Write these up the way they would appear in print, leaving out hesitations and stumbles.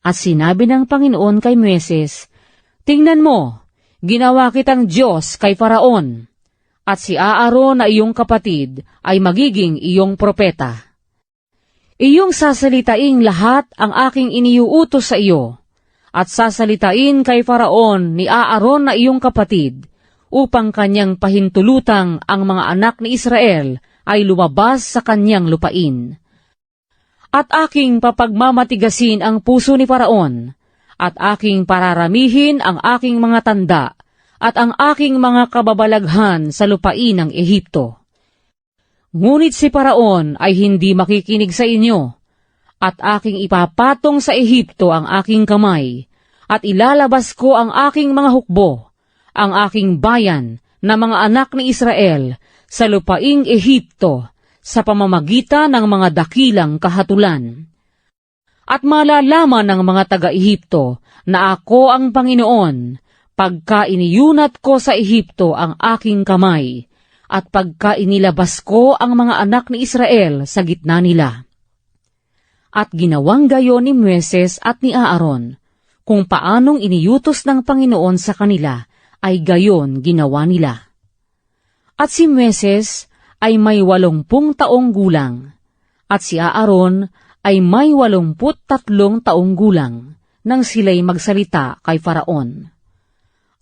At sinabi ng Panginoon kay Moises, "Tingnan mo, ginawa kitang Diyos kay Faraon, at si Aaron na iyong kapatid ay magiging iyong propeta. Iyong sasalitain lahat ang aking iniuutos sa iyo, at sasalitain kay Faraon ni Aaron na iyong kapatid, upang kanyang pahintulutang ang mga anak ni Israel ay lumabas sa kanyang lupain. At aking papagmamatigasin ang puso ni Faraon, at aking pararamihin ang aking mga tanda, at ang aking mga kababalaghan sa lupain ng Ehipto. Ngunit si Faraon ay hindi makikinig sa inyo, at aking ipapatong sa Ehipto ang aking kamay, at ilalabas ko ang aking mga hukbo, ang aking bayan na mga anak ni Israel sa lupaing Ehipto sa pamamagitan ng mga dakilang kahatulan. At malalaman ng mga taga-Ehipto na ako ang Panginoon pagka iniyunat ko sa Ehipto ang aking kamay, at pagka inilabas ko ang mga anak ni Israel sa gitna nila." At ginawang gayon ni Moises at ni Aaron, kung paanong iniyutos ng Panginoon sa kanila, ay gayon ginawa nila. At si Moises ay may 80 taong gulang, at si Aaron ay may 83 taong gulang, nang sila'y magsalita kay Faraon.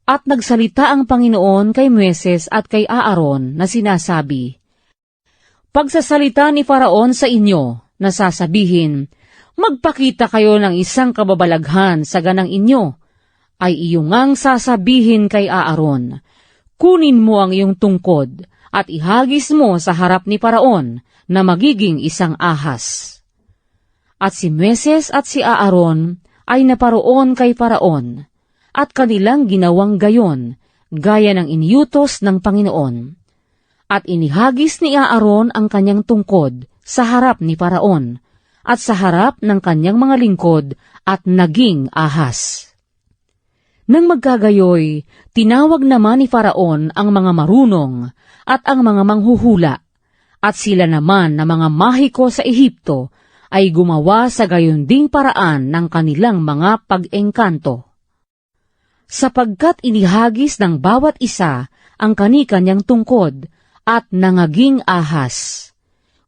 At nagsalita ang Panginoon kay Moises at kay Aaron na sinasabi, "Pagsasalita ni Faraon sa inyo, na sasabihin, magpakita kayo ng isang kababalaghan sa ganang inyo, ay iyong ngang sasabihin kay Aaron, kunin mo ang iyong tungkod at ihagis mo sa harap ni Faraon na magiging isang ahas." At si Moises at si Aaron ay naparoon kay Faraon, at kanilang ginawang gayon, gaya ng iniutos ng Panginoon. At inihagis ni Aaron ang kanyang tungkod sa harap ni Faraon, at sa harap ng kanyang mga lingkod, at naging ahas. Nang magkagayoy, tinawag naman ni Faraon ang mga marunong at ang mga manghuhula, at sila naman na mga mahiko sa Ehipto ay gumawa sa gayon ding paraan ng kanilang mga pag-engkanto. Sapagkat inihagis ng bawat isa ang kani-kanyang tungkod at nangaging ahas.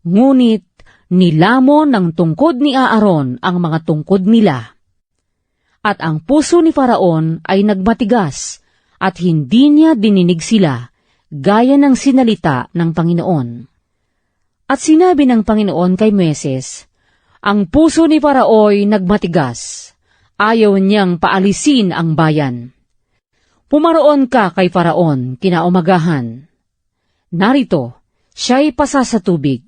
Ngunit nilamon ng tungkod ni Aaron ang mga tungkod nila. At ang puso ni Faraon ay nagmatigas, at hindi niya dininig sila, gaya ng sinalita ng Panginoon. At sinabi ng Panginoon kay Moises, "Ang puso ni Farao'y nagmatigas, ayaw niyang paalisin ang bayan. Pumaroon ka kay Faraon kinaumagahan. Narito, siya'y pasa sa tubig,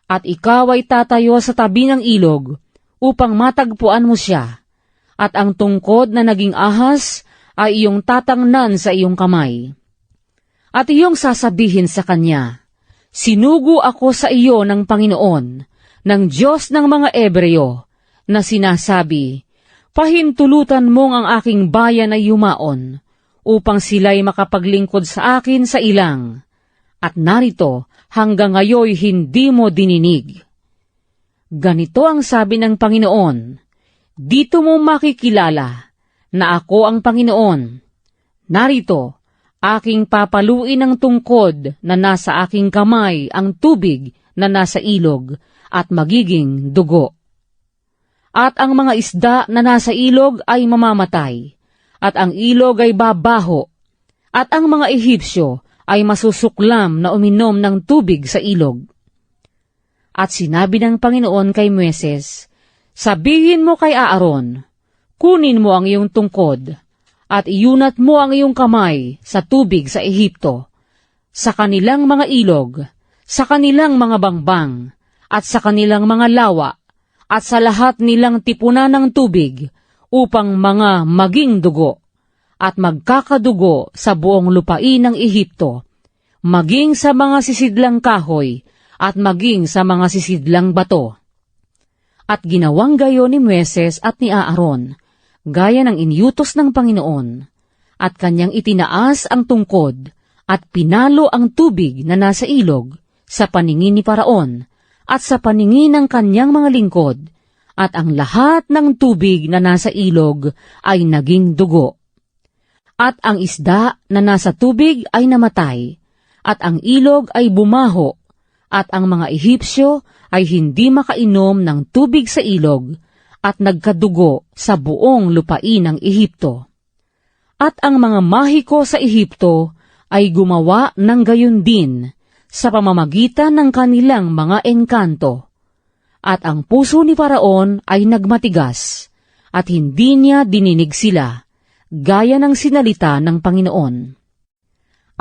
at ikaw ay tatayo sa tabi ng ilog upang matagpuan mo siya, at ang tungkod na naging ahas ay iyong tatangnan sa iyong kamay. At iyong sasabihin sa kanya, sinugo ako sa iyo ng Panginoon, ng Diyos ng mga Ebreo, na sinasabi, pahintulutan mong ang aking bayan ay yumaon, upang sila'y makapaglingkod sa akin sa ilang. At narito, hanggang ngayoy hindi mo dininig. Ganito ang sabi ng Panginoon, dito mo makikilala na ako ang Panginoon. Narito, aking papaluin ang tungkod na nasa aking kamay ang tubig na nasa ilog at magiging dugo. At ang mga isda na nasa ilog ay mamamatay, at ang ilog ay babaho, at ang mga Ehipsyo ay masusuklam na uminom ng tubig sa ilog. At sinabi ng Panginoon kay Moises, sabihin mo kay Aaron, kunin mo ang iyong tungkod, at iunat mo ang iyong kamay sa tubig sa Ehipto, sa kanilang mga ilog, sa kanilang mga bangbang, at sa kanilang mga lawa, at sa lahat nilang tipunan ng tubig, upang mga maging dugo, at magkakadugo sa buong lupain ng Ehipto, maging sa mga sisidlang kahoy, at maging sa mga sisidlang bato. At ginawang gayon ni Moises at ni Aaron, gaya ng iniutos ng Panginoon, at kanyang itinaas ang tungkod, at pinalo ang tubig na nasa ilog, sa paningin ni Faraon, at sa paningin ng kanyang mga lingkod, at ang lahat ng tubig na nasa ilog ay naging dugo. At ang isda na nasa tubig ay namatay, at ang ilog ay bumaho, at ang mga Ehipsyo ay hindi makainom ng tubig sa ilog, at nagkadugo sa buong lupain ng Ehipto. At ang mga mahiko sa Ehipto ay gumawa ng gayon din sa pamamagitan ng kanilang mga engkanto. At ang puso ni Faraon ay nagmatigas, at hindi niya dininig sila, gaya ng sinalita ng Panginoon.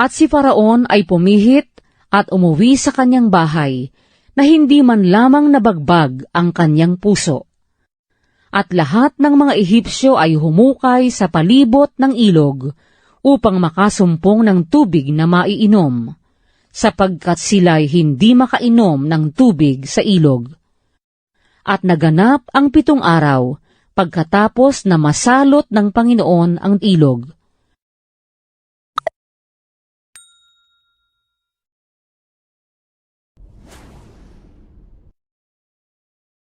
At si Faraon ay pumihit at umuwi sa kanyang bahay, na hindi man lamang nabagbag ang kanyang puso. At lahat ng mga Ehipsyo ay humukay sa palibot ng ilog upang makasumpong ng tubig na maiinom, sapagkat sila'y hindi makainom ng tubig sa ilog. At naganap ang 7 araw, pagkatapos na masalot ng Panginoon ang ilog,